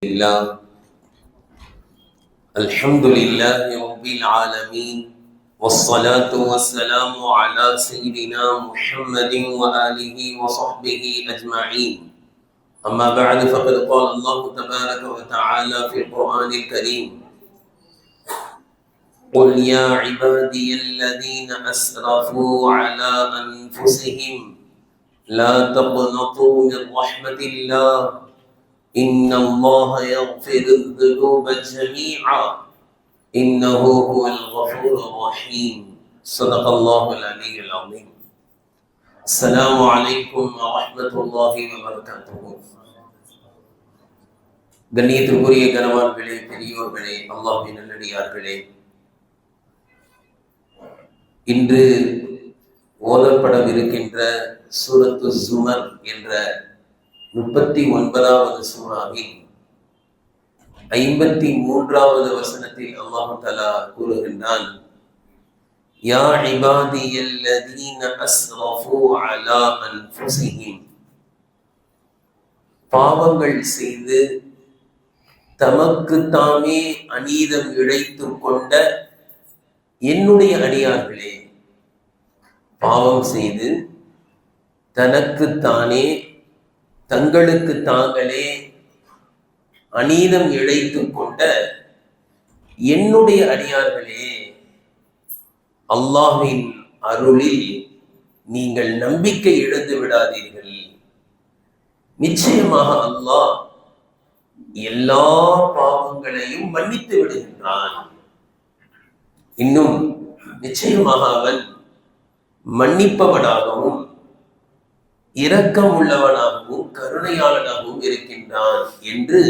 الله الحمد لله رب العالمين والصلاة والسلام على سيدنا محمد وآله وصحبه أجمعين أما بعد فقد قال الله تبارك وتعالى في القرآن الكريم قل يا عبادي الذين أسرفوا على أنفسهم لا تقنطوا من رحمة الله إن الله يغفر الذنوب جميعا إنه هو الغفور الرحيم صدق الله العلي العظيم السلام عليكم ورحمة الله وبركاته கண்ணியத்திற்குரிய கனவான்களே, பெரியோர்களே, அல்லாஹ்வின் நல்லடியார்களே, இன்று ஓதப்படவிருக்கின்ற சூரத்து ஸுமர் என்ற 39வது சூராவில் 53வது வசனத்தில் அல்லாஹ் தஆலா கூறுகின்றான், யா இபாதியல்லதீன அஸ்ரஃபு அலா அன்ஃபுஸிஹிம், பாவங்கள் செய்து தமக்கு தாமே அநீதம் இழைத்துக் கொண்ட என்னுடைய அடியார்களே, பாவம் செய்து தனக்குத்தானே தங்களுக்கு தாங்களே அநீதம் இழைத்துக் கொண்ட என்னுடைய அடியார்களே, அல்லாஹ்வின் அருளில் நீங்கள் நம்பிக்கை இழந்து விடாதீர்கள். நிச்சயமாக அல்லாஹ் எல்லா பாவங்களையும் மன்னித்து விடுகின்றான். இன்னும் நிச்சயமாக அவன் மன்னிப்பவனாகவும் இரக்கம் உள்ளவனாகவும் கருணையாளனாகவும் இருக்கின்றான் என்று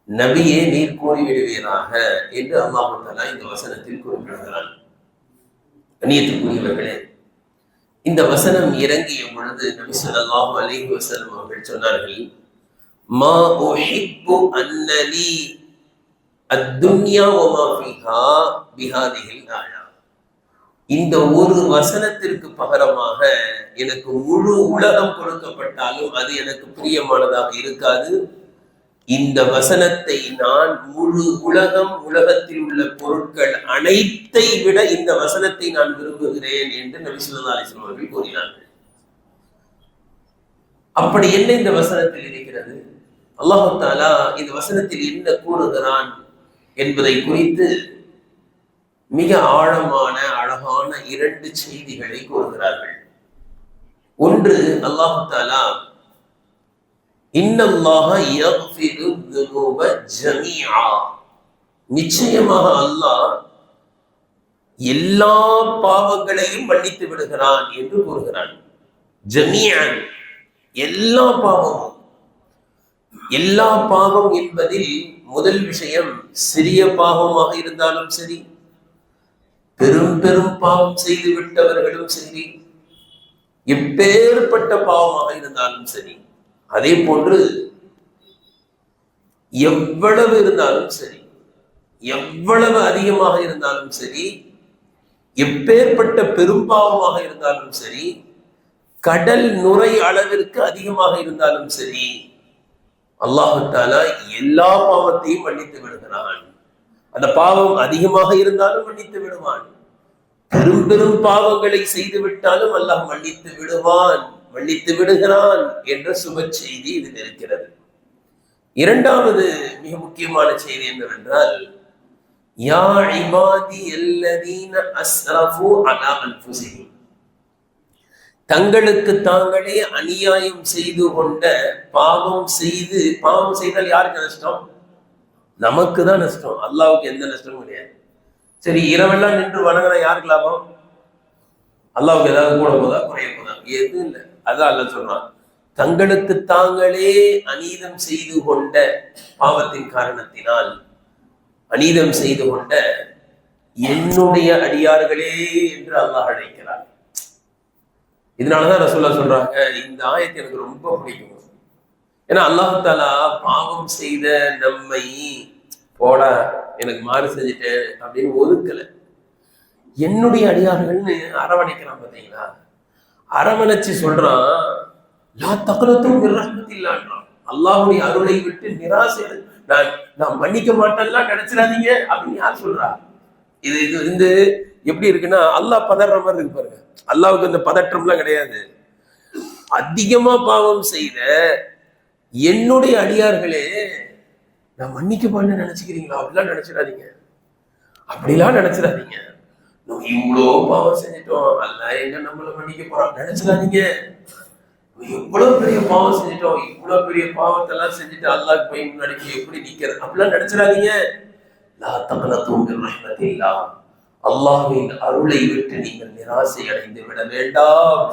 நபியே நீர் கூறிவிடுவீராக என்று அல்லாஹ் தஆலா இந்த வசனத்தில் குறிப்பிடுகிறான். கண்ணியத்திற்குரியவர்களே, இந்த வசனம் இறங்கிய பொழுது நபி ஸல்லல்லாஹு அலைஹி வஸல்லம் அவர்கள் சொன்னார்கள், மா உஹிப்பு அன்னலி அத்துன்யா வமா ஃபீஹா பிஹாதிஹில் ஆயா, இந்த ஒரு வசனத்திற்கு பகரமாக எனக்கு முழு உலகம் கொடுக்கப்பட்டாலும் அது எனக்கு பிரியமானதாக இருக்காது. இந்த வசனத்தை நான் முழு உலகத்தில் உள்ள பொருட்கள் அனைத்தை விட இந்த வசனத்தை நான் விரும்புகிறேன் என்று நபி ஸல்லல்லாஹு அலைஹி வஸல்லம் அவர்கள் கூறினார்கள். அப்படி என்ன இந்த வசனத்தில் இருக்கிறது, அல்லாஹ் தஆலா இந்த வசனத்தில் என்ன கூறுகிறான் என்பதை குறித்து மிக ஆழமான அழகான 2 செய்திகளை கூறுகிறார்கள். ஒன்று, அல்லாஹ் தஆலா இன்னல்லாஹ யக்ஃபிரு ذுனூப ஜமீஆ, நிச்சயமாக அல்லாஹ் எல்லா பாவங்களையும் மன்னித்து விடுகிறான் என்று கூறுகிறான். ஜமீஅன், எல்லா பாவமும். எல்லா பாவம் என்பதில் முதல் விஷயம், சிறிய பாவமாக இருந்தாலும் சரி, பெரும் பெரும் பாவம் செய்து விட்டவர்களும் சரி, எப்பேற்பட்ட பாவமாக இருந்தாலும் சரி, அதே போன்று எவ்வளவு இருந்தாலும் சரி, எவ்வளவு அதிகமாக இருந்தாலும் சரி, எப்பேற்பட்ட பெரும் பாவமாக இருந்தாலும் சரி, கடல் நுரை அளவிற்கு அதிகமாக இருந்தாலும் சரி, அல்லாஹ் தஆலா எல்லா பாவத்தையும் மன்னித்து விடுகிறான். அந்த பாவம் அதிகமாக இருந்தாலும் மன்னித்து விடுவான், பெரும் பெரும் பாவங்களை செய்து விட்டாலும் அல்லாஹ் மன்னித்து விடுவான், மன்னித்து விடுகிறான் என்ற சுப செய்தி இதில் இருக்கிறது. இரண்டாவது மிக முக்கியமான செய்தி என்னவென்றால், யா இபாதி அல்லதீன அஸ்ரஃபு அலா அன்ஃபுஸிஹிம், தங்களுக்கு தாங்களே அநியாயம் செய்து கொண்ட பாவம் செய்தால் யாருக்கு நஷ்டம்? நமக்கு தான் நஷ்டம், அல்லாஹ்வுக்கு எந்த நஷ்டமும் கிடையாது. சரி, இரவெல்லாம் நின்று வணங்கினா யாருக்கு லாபம்? அல்லாஹ்வுக்கு ஏதாவது கூட போதா, குறைய போதா? எதுவும் இல்லை. அதான் அல்லாஹ் சொல்றான், தங்களுக்கு தாங்களே அநீதம் செய்து கொண்ட பாவத்தின் காரணத்தினால் அநீதம் செய்து கொண்ட என்னுடைய அடியார்களே என்று அல்லாஹ் அழைக்கிறார். இதனாலதான் ரசூலுல்லாஹ் சொல்றாங்க, இந்த ஆயத்தை எனக்கு ரொம்ப பிடிக்கும். ஏன்னா அல்லாஹ் தஆலா பாவம் செய்த நம்மை போடா எனக்கு மாறு செஞ்சுட்டேன் அப்படின்னு ஒதுக்கல, என்னுடைய அடியார்கள்னு அரவணைக்கிறான். பார்த்தீங்களா, அரவணைச்சு சொல்றான், லா தக்னது மின் ரஹ்மத்தில்லாஹ், அல்லாஹ்வுடைய அருளை விட்டு நிராசை நான் நான் மன்னிக்க மாட்டேன்லாம் நினைச்சிடாதீங்க அப்படின்னு யார் சொல்றா? இது இது வந்து எப்படி இருக்குன்னா, அல்லாஹ் பதற மாதிரி இருக்கு பாருங்க. அல்லாஹ்வுக்கு இந்த பதற்றம்லாம் கிடையாது. அதிகமா பாவம் செய்த என்னுடைய அடியார்களே நான் மன்னிக்க மாட்டேன்னு நினைச்சுக்கிறீங்களா? அப்படிலாம் நினைச்சிடாதீங்க, அப்படிலாம் நினைச்சிடாதீங்க. நம்ம இவ்வளோ பாவம் செஞ்சிட்டோம், அல்லாஹ் எங்க நம்மள மன்னிக்க போறான் நினைச்சிடாதீங்க. இவ்வளவு பெரிய பாவம் செஞ்சிட்டோம், இவ்வளவு பெரிய பாவத்தெல்லாம் செஞ்சுட்டு அல்லாஹ்க்கு போய் முன்னாடி எப்படி நிக்கிறது அப்படிலாம் நினைச்சிடாதீங்க. லா தக்னது மின் ரஹ்மத்தில்லாஹ், அல்லாஹ்வின் அருளை விட்டு நீங்கள் நிராசை அடைந்து விட வேண்டாம்.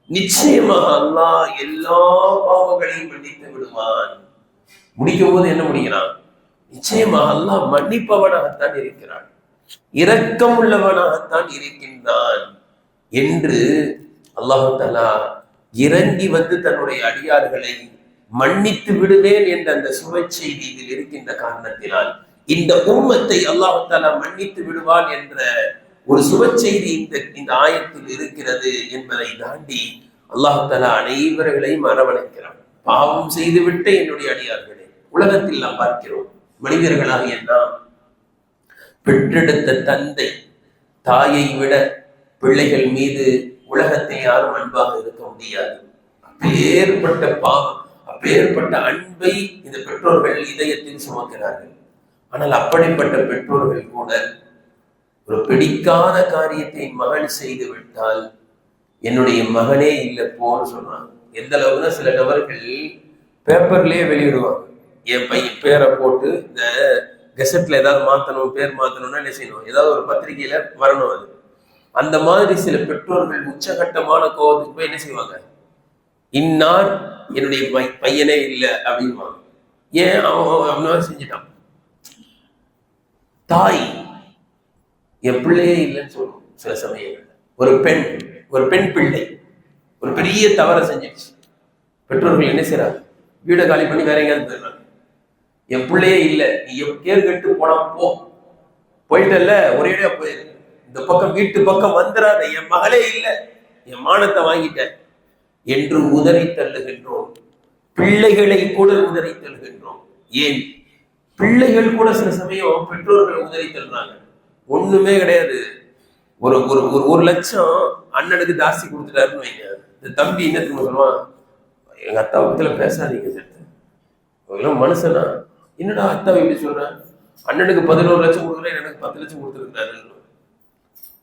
நிச்சயமாக அல்லாஹ் எல்லா பாவங்களையும் மன்னித்து விடுவான். முடிக்கும் போது என்ன முடிக்கிறான்? நிச்சயமாக அல்லாஹ் மன்னிப்பவனாகத்தான் இருக்கிறான், இரக்கம் உள்ளவனாகத்தான் இருக்கின்றான் என்று அல்லாஹ் தஆலா இறங்கி வந்து தன்னுடைய அடியார்களை மன்னித்து விடுவேன் என்ற அந்த சுவை செய்தி இதில் இருக்கின்ற காரணத்தினால் இந்த உம்மத்தை அல்லாஹ் தஆலா மன்னித்து விடுவான் என்ற ஒரு சுப செய்தி இந்த ஆயத்தில் இருக்கிறது என்பதை தாண்டி அல்லாஹ் தஆலா அனைவர்களையும் அரவணைக்கிறான். பாவம் செய்துவிட்ட என்னுடைய அடியார்களே, உலகத்தில் நாம் பார்க்கிறோம், மனிதர்களாகிய நாம் பெற்றெடுத்த தந்தை தாயை விட பிள்ளைகள் மீது உலகத்தில் யாரும் அன்பாக இருக்க முடியாது. அப்பேற்பட்ட பாவம், அப்பேற்பட்ட அன்பை இந்த பெற்றோர்கள் இதயத்தில் சுமக்கிறார்கள். ஆனால் அப்படிப்பட்ட பெற்றோர்கள் கூட ஒரு பிடிக்காத காரியத்தை மகன் செய்து விட்டால் என்னுடைய மகனே இல்லை போன்னு சொல்றாங்க. எந்த அளவுக்குன்னா, சில நபர்கள் பேப்பர்லயே வெளியிடுவாங்க, என் பையன் பேரை போட்டு இந்த கெசட்ல ஏதாவது மாத்தணும், பேர் மாத்தணும்னா என்ன செய்யணும், ஏதாவது ஒரு பத்திரிகையில வரணும். அது அந்த மாதிரி சில பெற்றோர்கள் உச்சகட்டமான கோபத்துக்கு போய் என்ன செய்வாங்க, இன்னார் என்னுடைய பையனே இல்லை அப்படின்வாங்க. ஏன்? அவன் அவன் செஞ்சுட்டான். தாய் என் பிள்ளையே இல்லைன்னு சொல்லும் சில சமயங்கள். ஒரு பெண் பிள்ளை ஒரு பெரிய தவறை செஞ்சிடுச்சு, பெற்றோர்கள் என்ன செய்யறாங்க, வீடை காலி பண்ணி வேற எங்கேயாவது போயிடுறாங்க. என் பிள்ளையே இல்லை, நீ கேர் கட்டு போனா போயிட்டல்ல, ஒரேடியா போயிரு, இந்த பக்கம் வீட்டு பக்கம் வந்துடாத, என் மகளே இல்லை, என் மானத்தை வாங்கிட்ட என்று உதறி தள்ளுகின்றோம். பிள்ளைகளை கூட உதறி தள்ளுகின்றோம். ஏன்? பிள்ளைகள் கூட சில சமயம் பெற்றோர்களை உதறி தள்ளுறாங்க. ஒண்ணுமே கிடையாது. ஒரு ஒரு ஒரு லட்சம் அண்ணனுக்கு ஜாஸ்தி கொடுத்துட்டாருன்னு வைங்க, இந்த தம்பி என்ன சொல்லுவான், எங்க அத்தா பக்கத்துல பேசாதீங்க சேர்த்து, மனுஷனா என்னடா அத்தாவை எப்படி சொல்றேன், அண்ணனுக்கு 11 லட்சம் கொடுக்குறேன், எனக்கு 10 லட்சம் கொடுத்துருக்காரு.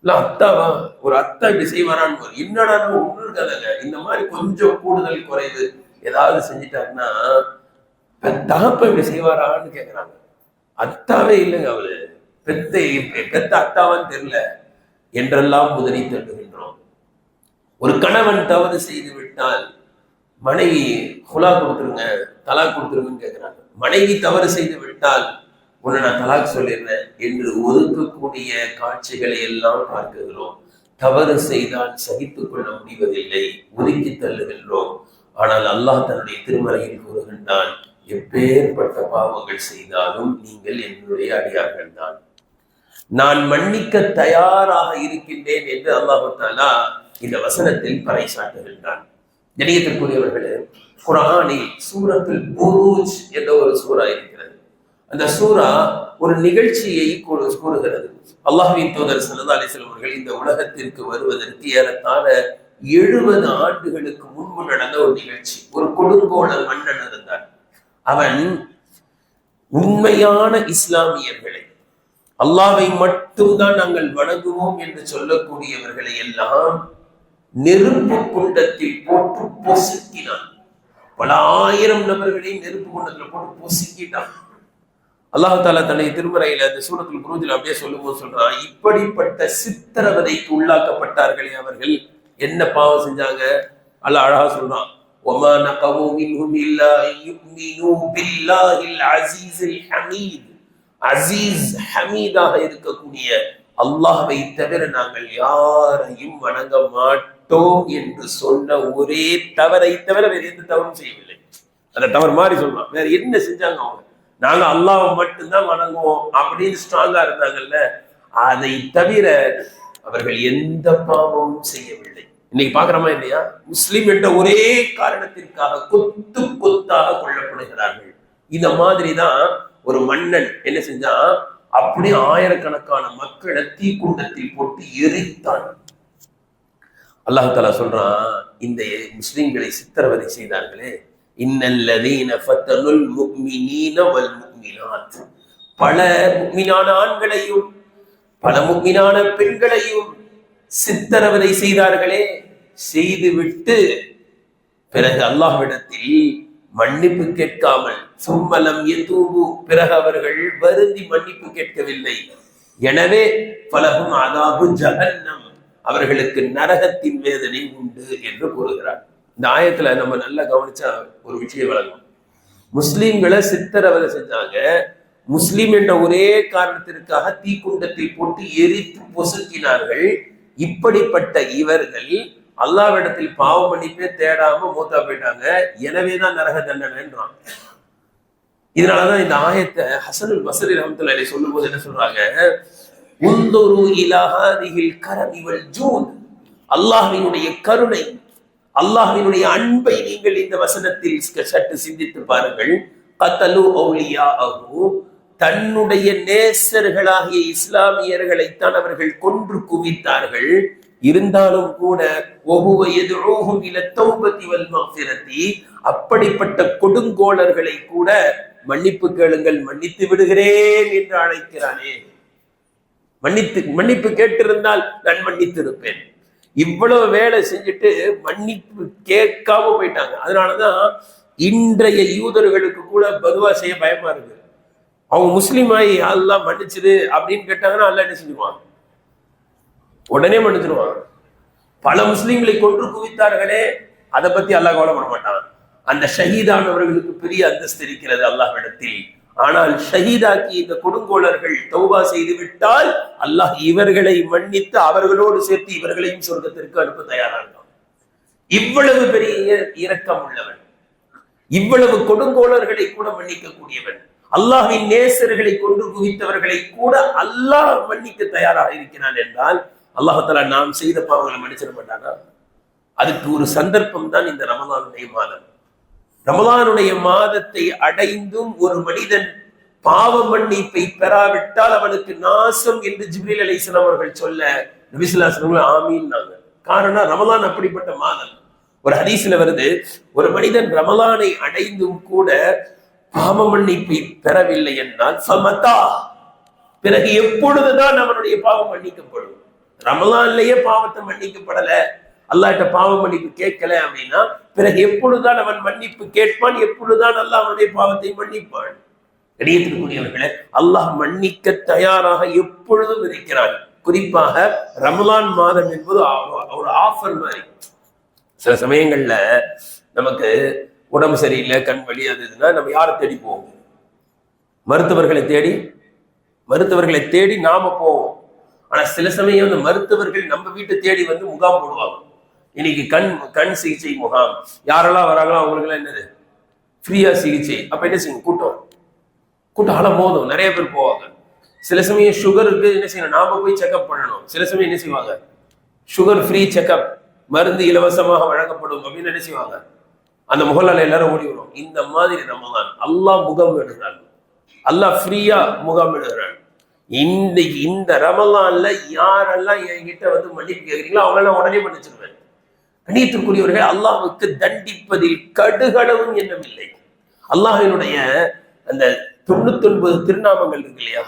இல்ல அத்தாவா, ஒரு அத்தா இப்படி செய்வாரான்னு, என்னடா ஒண்ணு இருக்காதுங்க. இந்த மாதிரி கொஞ்சம் கூடுதல் குறைவு ஏதாவது செஞ்சிட்டாருன்னா தகப்ப இப்படி செய்வாரான்னு கேட்கிறாங்க. அத்தாவே இல்லைங்க, அவரு பெத்த அத்தாவான்னு தெரியல என்றெல்லாம் உதறி தள்ளுகின்றோம். ஒரு கணவன் தவறு செய்து விட்டால் மனைவி ஹுலா கொடுத்துருங்க, தலாக் கொடுத்துருங்கன்னு கேட்கிறாங்க. மனைவி தவறு செய்து விட்டால் உன்னை நான் தலாக் சொல்லிடுறேன் என்று ஒதுக்கக்கூடிய காட்சிகளை எல்லாம் பார்க்கிறோம். தவறு செய்தால் சகித்துக் கொள்ள முடிவதில்லை, ஒதுக்கி தள்ளுகின்றோம். ஆனால் அல்லாஹ் தன்னுடைய திருமறையில் கூறுகின்றான், எப்பேற்பட்ட பாவங்கள் செய்தாலும் நீங்கள் என்னுடைய அடியார்கள் தான், நான் மன்னிக்க தயாராக இருக்கின்றேன் என்று அல்லாஹ் தஆலா இந்த வசனத்தில் பறைசாட்டுகின்றான். கண்ணியத்திற்குரியவர்களே, குர்ஆனில் சூரத்துல் புரூஜ் என்ற ஒரு சூரா இருக்கிறது. அந்த சூரா ஒரு நிகழ்ச்சியை கூறுகிறது. அல்லாஹ்வின் தூதர் ஸல்லல்லாஹு அலைஹி வஸல்லம் அவர்கள் இந்த உலகத்திற்கு வருவதற்கு ஏறத்தாழ 70 ஆண்டுகளுக்கு முன்பு நடந்த ஒரு நிகழ்ச்சி. ஒரு கொடுங்கோல மன்னன் இருந்தான். அவன் உண்மையான இஸ்லாமியர்களை, அல்லாஹ்வை மட்டும்தான் நாங்கள் வணங்குவோம் என்று சொல்லக்கூடியவர்களை எல்லாம் நெருப்பு குண்டத்தில் போட்டு பொசுக்கினான். பல ஆயிரம் நபர்களை நெருப்பு குண்டத்தில் போட்டு பொசுக்கிட்டான். அல்லாஹ் தஆலா தன்னுடைய திருமறையில அந்த சூரத்துல் புரூஜில் அப்படியே சொல்லும்போது சொல்றான், இப்படிப்பட்ட சித்திரவதைக்கு உள்ளாக்கப்பட்டார்களே அவர்கள் என்ன பாவம் செஞ்சாங்க? அல்லாஹ் அழகா சொல்றான், وَمَا نَقَمُوا مِنْهُمْ إِلَّا أَن يُؤْمِنُوا بِاللَّهِ الْعَزِيزِ الْحَمِيدِ. அசீஸ் ஹமீதாக இருக்கக்கூடிய அல்லாஹ்வை தவிர நாங்கள் யாரையும் வணங்க மாட்டோம் என்று சொன்ன ஒரே தவறை தவிர வேற எந்த தவறும் செய்யவில்லை. அந்த தவறு மாதிரி சொல்லலாம். வேற என்ன செஞ்சாங்க? அவங்க நாங்க அல்லாஹ்வை மட்டும்தான் வணங்குவோம் அப்படின்னு ஸ்ட்ராங்கா இருந்தாங்கல்ல, அதை தவிர அவர்கள் எந்த பாவமும் செய்யவில்லை. இன்னைக்கு பாக்குறோமா இல்லையா? முஸ்லிம் என்ற ஒரே காரணத்திற்காக கொத்து கொத்தாக கொல்லப்படுகிறார்கள். இந்த மாதிரிதான் ஒரு மன்னன் என்ன செஞ்சா, அப்படியே ஆயிரக்கணக்கான மக்களை தீக்குண்டத்தில் போட்டு எரித்தான். அல்லாஹ் தஆலா சொல்றான், இந்த முஸ்லிம்களை சித்திரவதை செய்தார்களே, இன்னல்லதீன ஃபத்தனுல் முஃமினீன வல் முஃமினாத், பல முஃமினான ஆண்களையும் பல முஃமினான பெண்களையும் சித்திரவதை செய்தார்களே, செய்துவிட்டு பிறகு அல்லாஹ்விடத்தில் மன்னிப்பு கேட்காமல், சும்மலம் யதூபு, பிறகு அவர்கள் வருந்தி மன்னிப்பு கேட்கவில்லை. எனவே ஃபலஹும் அதாபு ஜஹன்னம், அவர்களுக்கு நரகத்தின் வேதனை உண்டு என்று கூறுகிறார். இந்த ஆயத்துல நம்ம நல்லா கவனிச்சா ஒரு விஷயம் வழங்கும். முஸ்லிம்களை சித்திரவதை செஞ்சாங்க. முஸ்லிம் என்ற ஒரே காரணத்திற்காக தீக்குண்டத்தில் போட்டு எரித்து பொசுக்கினார்கள். இப்படிப்பட்ட இவர்கள் அல்லாஹ்விடத்தில் பாவ மன்னிப்பே தேடாம மூத்தா போயிட்டாங்க. எனவேதான் நரக தண்டனைன்றான். இதனாலதான் இந்த ஆயத்தை ஹசனுல் பஸ்ரி ரஹ்மத்துல்லாஹி அலைஹி சொல்லும் போது என்ன சொல்றாங்க, உந்துரு இலா ஹாதிஹில் கரமி வல் ஜூத், அல்லாஹ்வினுடைய கருணை, அல்லாஹ்வினுடைய அன்பை நீங்கள் இந்த வசனத்தில் சற்று சிந்தித்து பாருங்கள். கத்தலு அவுலியாஅஹு, தன்னுடைய நேசர்களாகிய இஸ்லாமியர்களைத்தான் அவர்கள் கொன்று குவித்தார்கள். இருந்தாலும் கூட அப்படிப்பட்ட கொடுங்கோளர்களை கூட மன்னிப்பு கேளுங்கள், மன்னித்து விடுகிறேன் என்று அழைக்கிறானே. மன்னிப்பு கேட்டிருந்தால் நான் மன்னித்து இருப்பேன். இவ்வளவு வேலை செஞ்சுட்டு மன்னிப்பு கேட்காம போயிட்டாங்க. அதனாலதான் இன்றைய யூதர்களுக்கு கூட பதுவா செய்ய பயமா இருக்கு. அவங்க முஸ்லீமாயி அல்லாஹ் மன்னிச்சிரு அப்படின்னு கேட்டாங்கன்னா அல்லாஹ் என்ன செஞ்சுருவான்? உடனே மன்னிச்சிருவான். பல முஸ்லீம்களை கொன்று குவித்தார்களே, அதை பத்தி அல்லாஹ் கவலைப்பட மாட்டான். அந்த ஷஹீதானவர்களுக்கு பெரிய அந்தஸ்து இருக்கிறது அல்லாஹ்விடத்தில். ஆனால் ஷஹீதாக்கி இந்த கொடுங்கோளர்கள் தௌபா செய்து விட்டால் அல்லாஹ் இவர்களை மன்னித்து அவர்களோடு சேர்த்து இவர்களையும் சொர்க்கத்திற்கு அனுப்ப தயாராகிறான். இவ்வளவு பெரிய இரக்கம் உள்ளவன், இவ்வளவு கொடுங்கோளர்களை கூட மன்னிக்க கூடியவன், அல்லாஹ்வின் நேசர்களை கொன்று குவித்தவர்களை கூட அல்லாஹ் மன்னிக்க தயாராக இருக்கிறான் என்றால் அல்லாஹ் தஆலா நாம் செய்த பாவங்களை மன்னிச்சிட மாட்டானா? அதுக்கு ஒரு சந்தர்ப்பம் தான் இந்த ரமலானுடைய மாதம். ரமலானுடைய மாதத்தை அடைந்தும் ஒரு மனிதன் பாவ மன்னிப்பை பெறாவிட்டால் அவனுக்கு நாசம் என்று ஜிப்ரீல் அலைஹிஸ்ஸலாம் அவர்கள் சொல்ல நபி ஸல்லல்லாஹு அலைஹி வஸல்லம் ஆமீன்னாங்க. காரணம், ரமலான் அப்படிப்பட்ட மாதம். ஒரு ஹதீஸ்ல வருது, ஒரு மனிதன் ரமலானை அடைந்தும் கூட பாவ மன்னிப்பை பெறவில்லை என்றால் ஃபமதா, பிறகு எப்பொழுதுதான் அவனுடைய பாவம் மன்னிக்கப்படும்? ரமலான்லயே பாவத்தை மன்னிக்கப்படல, அல்லாஹ்ட்ட பாவ மன்னிப்பு கேட்கல அப்படின்னா பிறகு எப்பொழுதுதான் அவன் மன்னிப்பு கேட்பான்? எப்பொழுதுதான் அல்லாஹ் அவனுடைய பாவத்தை மன்னிப்பான்? கணியத்திற்குரியவர்களே, அல்லாஹ் மன்னிக்க தயாராக எப்பொழுதும் இருக்கிறான். குறிப்பாக ரமலான் மாதம் என்பது ஒரு ஆஃபர் மாதிரி. சில சமயங்கள்ல நமக்கு உடம்பு சரியில்லை, கண் வலி, அதுன்னா நம்ம யாரை தேடி போவோம்? மருத்துவர்களை தேடி நாம போவோம். ஆனா சில சமயம் அந்த மருத்துவர்கள் நம்ம வீட்டை தேடி வந்து முகாம் போடுவாங்க. இன்னைக்கு கண் சிகிச்சை முகாம், யாரெல்லாம் வராங்களோ அவங்களுக்கு என்னது ஃப்ரீயா சிகிச்சை. அப்ப என்ன செய்யும்? கூட்டம் ஆள போதும், நிறைய பேர் போவாங்க. சில சமயம் சுகருக்கு என்ன செய்யணும்? நாம போய் செக்அப் பண்ணணும். சில சமயம் என்ன செய்வாங்க? சுகர் ஃப்ரீ செக்அப், மருந்து இலவசமாக வழங்கப்படும் அப்படின்னு என்ன செய்வாங்க? அந்த முகலால எல்லாரும் ஓடி வரும். இந்த மாதிரி ரமலான் அல்லாஹ் முகாம் எடுக்கிறான், அல்லாஹ் ஃப்ரீயா முகாம் எடுக்கிறான். இந்த ரமலான்ல யாரெல்லாம் என்கிட்ட வந்து மன்னிப்பு கேட்கிறீங்களோ அவங்களெல்லாம் உடனே மன்னிச்சிருவேன். கண்ணியத்திற்குரியவர்கள், அல்லாஹ்வுக்கு தண்டிப்பதில் கடுகளவும் எண்ணமில்லை. அல்லாஹ்வினுடைய அந்த 99 திருநாமங்கள் இருக்கு இல்லையா,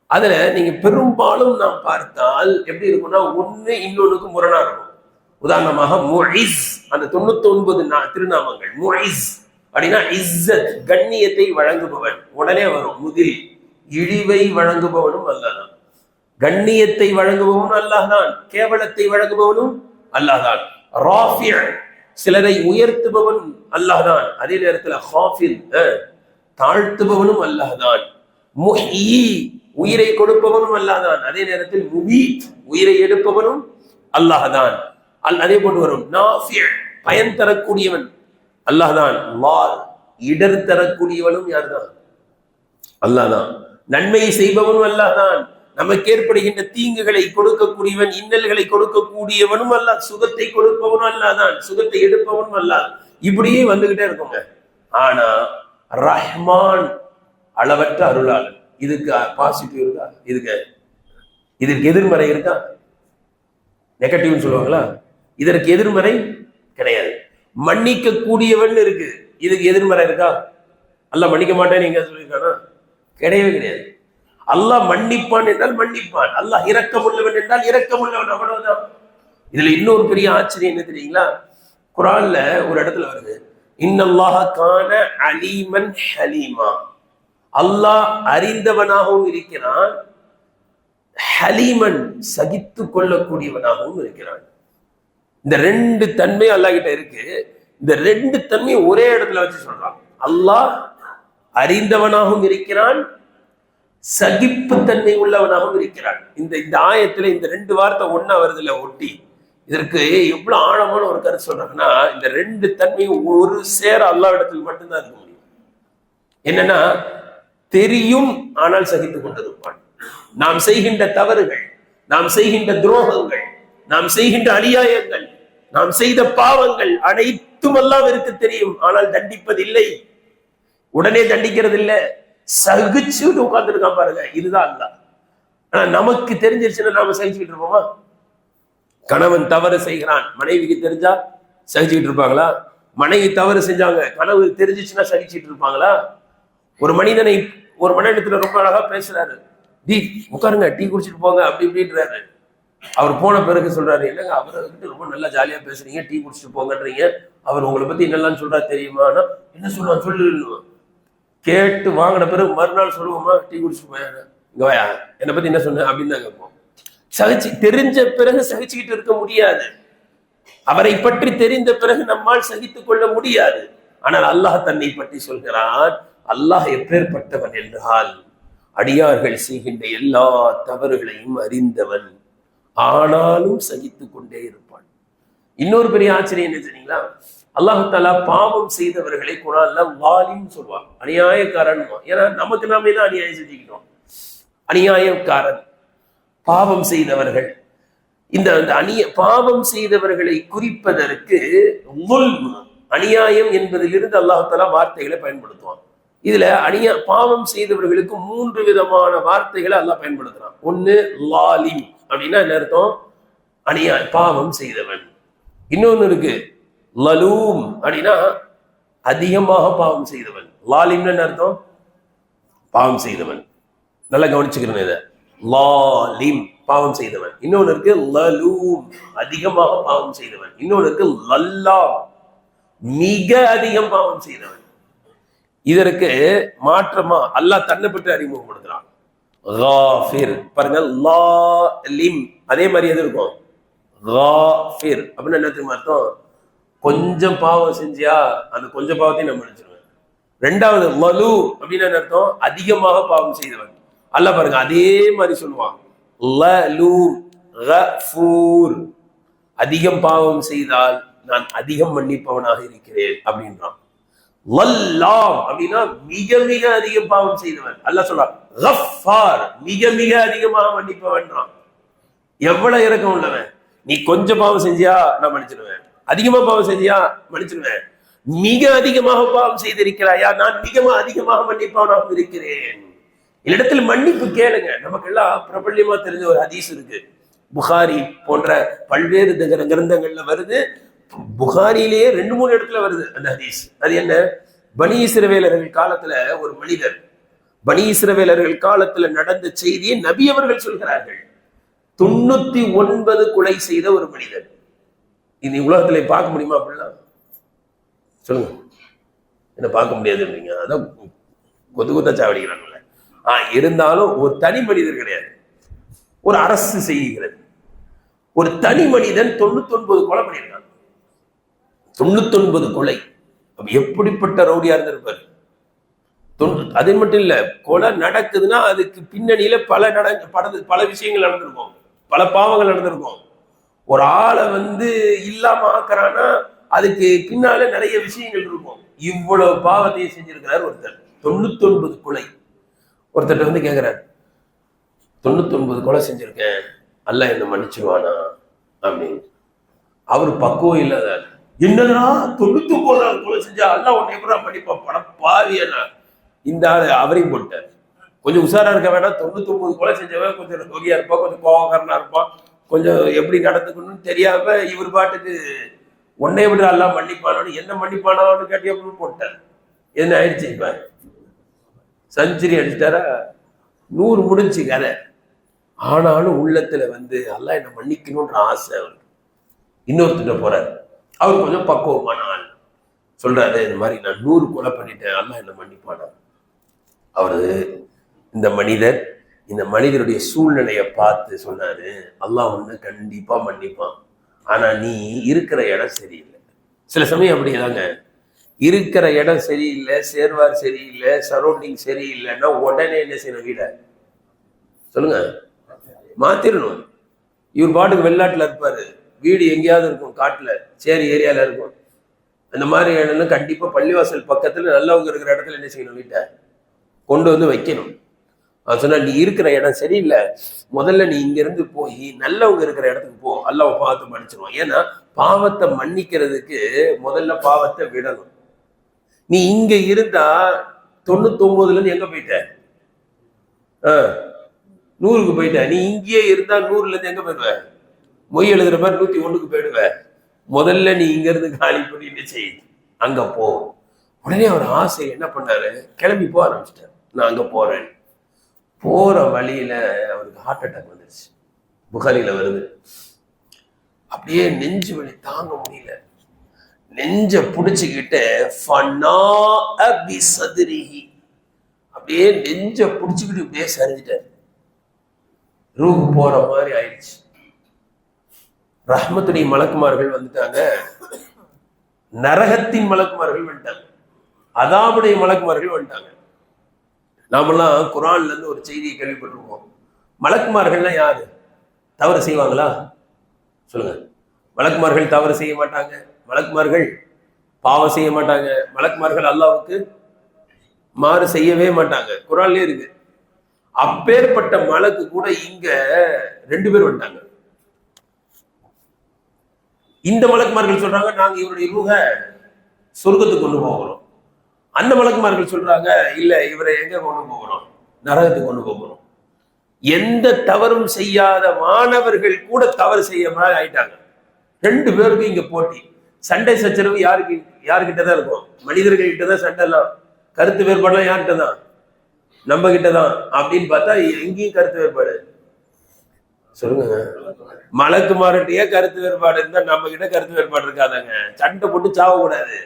அதுல நீங்க பெரும்பாலும் நாம் பார்த்தால் எப்படி இருக்கும்னா, ஒண்ணு இன்னொன்னுக்கு முரணா இருக்கும். உதாரணமாக முஇஸ், அந்த 99 திருநாமங்கள். முஇஸ் அப்படின்னா இஸ்ஸத், கண்ணியத்தை வழங்குபவன், உடனே வரும் முதல். இழிவை வழங்குபவனும் அல்லாஹ்தான், கண்ணியத்தை வழங்குபவனும் அல்லாஹ்தான், கேவலத்தை வழங்குபவனும் அல்லாஹ்தான். ராஃபி, சிலரை உயர்த்துபவன் அல்லாஹ்தான், அதே நேரத்தில் ஹாஃபில், தாழ்த்துபவனும் அல்லாஹ்தான். முஹ்யி, உயிரை கொடுப்பவனும் அல்லாஹ்தான், அதே நேரத்தில் முபீத், உயிரை எடுப்பவனும் அல்லாஹ்தான். அதே போன்று வரும் நாஃபி, பயன் தரக்கூடியவன் அல்லாஹ்தான். லார், இடர் தரக்கூடியவனும் யார்தான்? அல்லாஹ்தான். நன்மையை செய்பவனும் அல்லாஹ்தான், நமக்கு ஏற்படுகின்ற தீங்குகளை கொடுக்கக்கூடியவன், இன்னல்களை கொடுக்கக்கூடியவனும் அல்ல, சுகத்தை கொடுப்பவனும் அல்லாதான், சுகத்தை எடுப்பவனும் அல்ல. இப்படியே வந்துகிட்டே இருக்குங்க. ஆனா ரஹ்மான் அளவற்ற அருளாளன். இதுக்கு பாசிட்டிவ் இருக்கா? இதுக்கு எதிர்மறை இருக்கா? நெகட்டிவ்னு சொல்லுவாங்களா? இதற்கு எதிர்மறை கிடையாது. மன்னிக்க கூடியவன் இருக்கு, இதுக்கு எதிர்மறை இருக்கா? அல்லாஹ் மன்னிக்க மாட்டேன்னு நீங்க சொல்லியிருக்கானா? கிடையவே கிடையாது. அல்லாஹ் மன்னிப்பான் என்றால் மன்னிப்பான், அல்லாஹ் இரக்கமுள்ளவன் என்றால் இரக்கமுள்ளவன், அவ்வளவுதான். இதுல இன்னொரு பெரிய ஆச்சரியம் என்ன தெரியுங்களா? குர்ஆன்ல ஒரு இடத்துல வருது, இன்னல்லாஹ கான அலீமன் ஹலீமா. அல்லாஹ் அறிந்தவனாகவும் இருக்கிறான், ஹலீமன் சகித்து கொள்ளக்கூடியவனாகவும் இருக்கிறான். இந்த ரெண்டு தன்மை அல்லாஹ் கிட்ட இருக்கு. இந்த ரெண்டு தன்மையை ஒரே இடத்துல வச்சு சொல்றான். அல்லாஹ் அறிந்தவனாகவும் இருக்கிறான், சகிப்பு தன்மை உள்ளவனாகவும் இருக்கிறான். இந்த ஆயத்துல இந்த ரெண்டு வார்த்தை ஒன்னா வருதுல ஒட்டி, இதற்கு எவ்வளவு ஆழமான ஒரு கருத்து சொல்றாங்கன்னா, இந்த ரெண்டு தன்மையும் ஒரு சேர அல்லாஹ் இடத்தில் மட்டும்தான் இருக்க முடியும். என்னன்னா, தெரியும் ஆனால் சகித்துக் கொண்டிருப்பான். நாம் செய்கின்ற தவறுகள், நாம் செய்கின்ற துரோகங்கள், நாம் செய்கின்ற அநியாயங்கள், நாம் செய்த பாவங்கள் அனைத்தும் அல்லாஹ்விற்கு தெரியும், ஆனால் தண்டிப்பதில்லை, உடனே தண்டிக்கிறது இல்லை, சகிச்சுட்டு உட்கார்ந்துருக்கான் பாருங்க. இதுதான் அல்லாஹ். ஆனா நமக்கு தெரிஞ்சிருச்சுன்னா நாம சகிச்சுக்கிட்டு இருப்போமா? கணவன் தவறு செய்கிறான், மனைவிக்கு தெரிஞ்சா சகிச்சுக்கிட்டு இருப்பாங்களா? மனைவி தவறு செஞ்சாங்க, கனவு தெரிஞ்சிச்சுன்னா சகிச்சுட்டு இருப்பாங்களா? ஒரு மனிதத்துல ரொம்ப அழகா பேசுறாரு, டி உட்காருங்க, டீ குடிச்சிட்டு போங்க, அப்படி இப்படின்றாரு. அவர் போன பிறகு சொல்றாரு, இல்லைங்க அவர்கிட்ட ரொம்ப நல்லா ஜாலியா பேசுறீங்க, டீ குடிச்சிட்டு போங்கன்றீங்க, அவர் உங்களை பத்தி என்னெல்லாம் சொல்றா தெரியுமா? என்ன சொல்லுவான் சொல்லு. கேட்டு வாங்கின பிறகு மறுநாள் சொல்லுவோமா, டீ குடிச்சிட்டு போயா, இங்க வாயா, என்னை பத்தி என்ன சொன்ன அப்படின்னு தான் கேட்போம். தெரிஞ்ச பிறகு சகிச்சுக்கிட்டு இருக்க முடியாது. அவரை பற்றி தெரிந்த பிறகு நம்மால் சகித்துக் கொள்ள முடியாது. ஆனால் அல்லாஹ் தன்னை பற்றி சொல்கிறான், அல்லாஹ் எப்பேற்பட்டவன் என்றால், அடியார்கள் செய்கின்ற எல்லா தவறுகளையும் அறிந்தவன், ஆனாலும் சகித்துக் கொண்டே இருப்பான். இன்னொரு பெரிய ஆச்சரியம் என்ன தெரியுங்களா? அல்லாஹ் தஆலா பாவம் செய்தவர்களை குர்ஆன்ல வாலிம் சொல்வாங்க, அநியாயக்காரன். ஏன்னா நமக்கு நாமே தான் அநியாயம் செஞ்சுக்கிட்டோம். அநியாயக்காரன், பாவம் செய்தவர்கள். இந்த பாவம் செய்தவர்களை குறிப்பதற்கு அநியாயம் என்பதிலிருந்து அல்லாஹ் தஆலா வார்த்தைகளை பயன்படுத்துவான். இதுல பாவம் செய்தவர்களுக்கு 3 விதமான வார்த்தைகளை அல்லாஹ் பயன்படுத்துறான். ஒண்ணு லாலிம் அப்படின்னா என்ன அர்த்தம்? பாவம் செய்தவன். இன்னொன்னு இருக்கு லலூம் அப்படின்னா அதிகமாக பாவம் செய்தவன். லாலிம்னு என்ன அர்த்தம்? பாவம் செய்தவன். நல்லா கவனிச்சுக்கிறேன் இதை. லாலிம் பாவம் செய்தவன். இன்னொன்னு இருக்கு லலூம் அதிகமாக பாவம் செய்தவன். இன்னொன்னு இருக்கு லல்லாம் மிக அதிகம் பாவம் செய்தவன். இதற்கு மாற்றமா அல்லாஹ் தன்னை பற்றி அறிமுகப்படுத்துறான். காஃபிர் பாருங்க, லாலிம் அதே மாதிரி எது இருக்கும்? காஃபிர் அப்படின்னு என்ன தெரியுமா அர்த்தம்? கொஞ்சம் பாவம் செஞ்சியா அந்த கொஞ்சம் பாவத்தையும் நம்ம நினைச்சிருவேன். ரெண்டாவது லலு அப்படின்னு என்ன அர்த்தம்? அதிகமாக பாவம் செய்தவன். அல்லாஹ் பாருங்க அதே மாதிரி சொல்லுவான், லலு கஃபூர் அதிகம் பாவம் செய்தால் நான் அதிகம் மன்னிப்பவனாக இருக்கிறேன் அப்படின்றான். லல்லாம் அப்படின்னா மிக மிக அதிகம் பாவம் செய்தவன். அல்லாஹ் சொல்றான் கஃபார் மிக மிக அதிகமாக மன்னிப்பவன்றான். எவ்வளவு இரக்கம் உள்ளவன்! நீ கொஞ்சம் பாவம் செஞ்சியா நான் மன்னிச்சிடுவேன், அதிகமா பாவம் செஞ்சியா மன்னிச்சிடுவேன், மிக அதிகமாக பாவம் செய்திருக்கிறாயா நான் மிக அதிகமாக மன்னிப்பவனாக இருக்கிறேன். இடத்துல மன்னிப்பு கேளுங்க. நமக்கு எல்லாம் பிரபல்யமா தெரிஞ்ச ஒரு ஹதீஸ் இருக்கு, புகாரி போன்ற பல்வேறு கிரந்தங்கள்ல வருது. புகாரியிலேயே 2-3 இடத்துல வருது அந்த ஹதீஸ். அது என்ன? பனி இஸ்ரவேலர்கள் காலத்துல ஒரு மனிதர், பனி இஸ்ரவேலர்கள் காலத்துல நடந்த செய்தியை நபி அவர்கள் சொல்கிறார்கள். 99 கொலை செய்த ஒரு மனிதர். இது உலகத்துல பார்க்க முடியுமா? அப்படிலாம் சொல்லுங்க. என்ன பார்க்க முடியாதுன்றீங்க? அதான் கொத்து கொத்தா சாவடிக்கிறாங்கல்ல. இருந்தாலும் ஒரு தனி மனிதர் கிடையாது, ஒரு அரசு செய்கிறது. ஒரு தனி மனிதன் 99 கொலை பண்ணியிருக்காங்க. 99 கொலை. எப்படிப்பட்ட ரவுடியா இருந்திருப்பாரு! அது மட்டும் இல்ல, கொலை நடக்குதுன்னா அதுக்கு பின்னணியில பல விஷயங்கள் நடந்திருக்கும், பல பாவங்கள் நடந்திருக்கும். ஒரு ஆளை இல்லாம ஆக்குறான்னா அதுக்கு பின்னால நிறைய விஷயங்கள் இருக்கும். இவ்வளவு பாவத்தையும் செஞ்சிருக்கிறார் ஒருத்தர். 99 கொலை. ஒருத்தர் கேட்கிறார், 99 கொலை செஞ்சிருக்கேன், அல்லாஹ் என்ன மன்னிச்சிருவானா அப்படின்னு. அவர் பக்குவம் இல்லாத, என்னன்னா 99 கொலை செஞ்சா அல்லாஹ் உன்னை எப்படா மன்னிப்பான், படம் பாவியனா. இந்த ஆளு அவரையும் போட்டார். கொஞ்சம் உஷாரா இருக்க வேண்டாம். 99 கொலை செஞ்சவன் கொஞ்சம் வகையா இருப்பான், கொஞ்சம் கோபக்காரனா இருப்பான், கொஞ்சம் எப்படி நடந்துக்கணும்னு தெரியாம இவர் பாட்டுக்கு உன்னை விட எல்லாம் மன்னிப்பானோன்னு, என்ன மன்னிப்பானோன்னு கேட்டி அப்படின்னு போட்டார். என்ன ஆயிடுச்சு, இப்ப செஞ்சுரி அடிச்சிட்டாரா, 100 முடிஞ்சு கதை. ஆனாலும் உள்ளத்துல அல்லாஹ் என்ன மன்னிக்கணும்ன்ற ஆசை அவர். இன்னொருத்திட்ட போறாரு, அவர் கொஞ்சம் பக்குவமான ஆள், சொல்றாரு இந்த மாதிரி நான் 100 கொலை பண்ணிட்டேன், அல்லாஹ் என்ன மன்னிப்பானா. அவரு இந்த மனிதருடைய சூழ்நிலையை பார்த்து சொன்னாரு, அல்லாஹ் ஒண்ணு கண்டிப்பா மன்னிப்பான், ஆனா நீ இருக்கிற இடம் சரியில்லை. சில சமயம் அப்படிதாங்க, இருக்கிற இடம் சரியில்லை, சேர்வார் சரியில்லை, சரௌண்டிங் சரியில்லைன்னா உடனே என்ன செய்யணும், வீட சொல்லுங்க மாத்திரணும். இவர் பாட்டுக்கு வெளிநாட்டுல இருப்பாரு, வீடு எங்கேயாவது இருக்கும், காட்டுல சேரி ஏரியால இருக்கும். அந்த மாதிரி இடம்லாம் கண்டிப்பா பள்ளிவாசல் பக்கத்துல நல்லவங்க இருக்கிற இடத்துல என்ன செய்யணும், வீட்டை கொண்டு வந்து வைக்கணும். சொன்னா நீ இருக்கிற இடம் சரியில்லை, முதல்ல நீ இங்க இருந்து போய் நல்லவங்க இருக்கிற இடத்துக்கு போ, அல்லாஹ் பாவத்தை மன்னிச்சிருவான். ஏன்னா பாவத்தை மன்னிக்கிறதுக்கு முதல்ல பாவத்தை விடணும். நீ இங்க இருந்தா 99ல இருந்து எங்க போயிட்ட, 100க்கு போயிட்ட. நீ இங்கேயே இருந்தா 100ல இருந்து எங்க போயிடுவ, மொய் எழுதுற மாதிரி 101க்கு போயிடுவ. முதல்ல நீ இங்க இருந்து காலி பண்ணி என்ன செய், அங்க போ. உடனே அவர் ஆசை என்ன பண்ணாரு, கிளம்பி போக ஆரம்பிச்சிட்டாரு. நான் அங்க போறேன். போற வழியில அவருக்கு ஹார்ட் அட்டாக் வந்துருச்சு, புகாரில வருது. அப்படியே நெஞ்சு வலி தாங்க முடியல, நெஞ்ச புடிச்சுக்கிட்டு அப்படியே நெஞ்ச புடிச்சுக்கிட்டு இப்படியே சரிஞ்சிட்டாரு. ரூஹ் போற மாதிரி ஆயிடுச்சு. ரஹ்மத்துடைய மலக்குமார்கள் வந்துட்டாங்க, நரகத்தின் மலக்குமார்கள் வந்துட்டாங்க, அதாபுடைய மலக்குமார்கள் வந்துட்டாங்க. நாமெல்லாம் குரான்ல இருந்து ஒரு செய்தியை கேள்விப்பட்டிருக்கோம். மலக்குமார்கள்லாம் யாரு, தவறு செய்வாங்களா சொல்லுங்க? மலக்குமார்கள் தவறு செய்ய மாட்டாங்க, மலக்குமார்கள் பாவம் செய்ய மாட்டாங்க, மலக்குமார்கள் அல்லாஹ்வுக்கு மாறு செய்யவே மாட்டாங்க, குரான்லயே இருக்கு. அப்பேற்பட்ட மலக்கு கூட இங்க 2 பேர் வந்துட்டாங்க. இந்த மலக்குமார்கள் சொல்றாங்க நாங்க இவருடைய ரூஹ சொர்க்கத்துக்கு கொண்டு போகிறோம். அந்த மலக்குமார்கள் சொல்றாங்க இல்ல, இவரை எங்க கொண்டு போகிறோம், நரகத்துக்கு கொண்டு போகிறோம். எந்த தவறும் செய்யாத மாணவர்கள் கூட தவறு செய்ய மாதிரி ஆயிட்டாங்க. 2 பேருக்கும் இங்க போட்டி, சண்டை சச்சரவு யாருக்கிட்டதான் இருக்கும், மனிதர்கள் கிட்டதான் சண்டை எல்லாம், கருத்து வேறுபாடுலாம் யார்கிட்ட தான், நம்ம கிட்டதான். அப்படின்னு பார்த்தா எங்கேயும் கருத்து வேறுபாடு சொல்லுங்க. மலக்குமார்கிட்டயே கருத்து வேறுபாடு இருந்தா நம்ம கிட்ட கருத்து வேறுபாடு இருக்காதாங்க. சண்டை போட்டு சாவக்கூடாது.